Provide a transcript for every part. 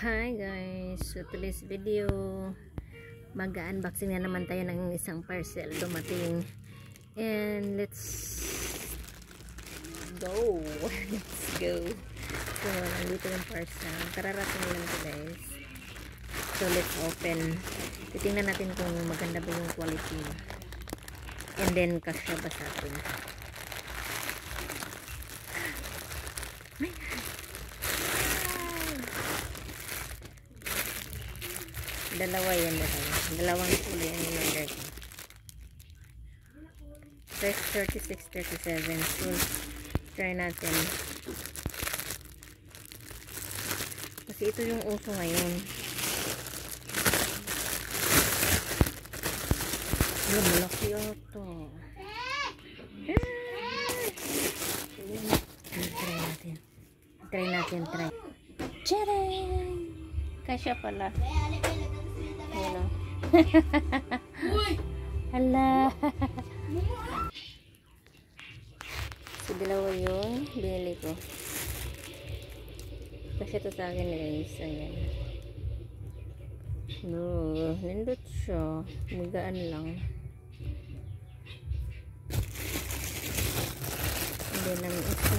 Hi guys, so today's video mag-unboxing na naman tayo ng isang parcel dumating, and let's go. Let's go. So nandito yung parcel, kararating lang ito guys. So let's open. Titingnan natin kung maganda ba yung quality, and then kasya ba sa atin. Dalawa yan, dalawang kulay ang in-order ko. Size 36, 37. So try natin, kasi ito yung uso ngayon. Malaki ito. Try natin. Tcharam! Kasya pala. Ayan o. Hala. So dalawa yung binili ko. Kasya to sa akin guys. Ayan. No, nindot siya. Magaan lang. And then ang isa.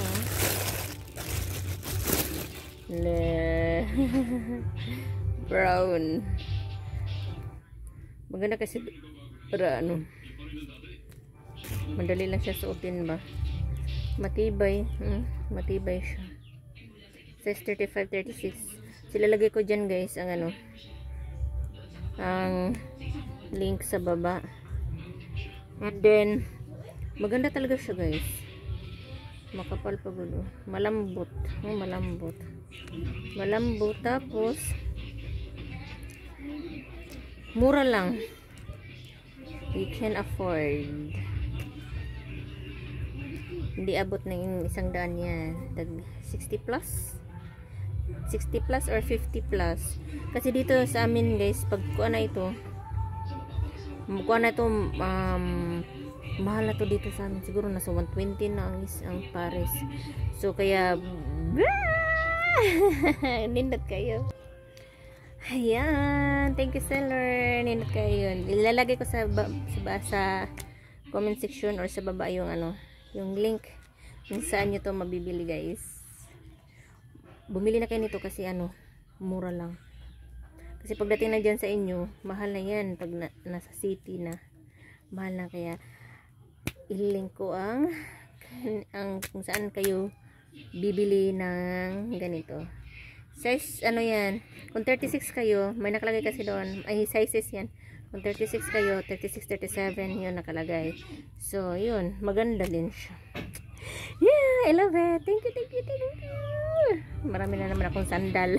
Brown. Maganda kasi para ano, madali lang siya suotin ba, matibay. Matibay siya. Size 35, 36. Silalagay ko dyan guys ang ano, ang link sa baba. And then maganda talaga siya guys, makapal pa gulo, malambot. Malambot, tapos mura lang, you can afford. Hindi abot ng 100 yan, 60 plus or 50 plus. Kasi dito sa amin guys, pag kuha na ito mahal na to dito sa amin. Siguro nasa 120 na ang pares. So kaya nindot kayo. Ayan, thank you seller, nindot kayo. Ilalagay ko sa comment section or sa baba yung ano, yung link kung saan nyo to mabibili guys. Bumili na kayo nito kasi ano, mura lang. Kasi pagdating na dyan sa inyo, mahal na yan. Pag nasa city na, mahal na. Kaya ililink ko ang kung saan kayo bibili ng ganito. Size ano yan, kung 36 kayo, may nakalagay kasi doon, ay sizes yan. Kung 36 kayo, 36, 37 yun nakalagay. So yun, maganda din siya. Yeah, I love it. Thank you. Marami na naman akong sandal.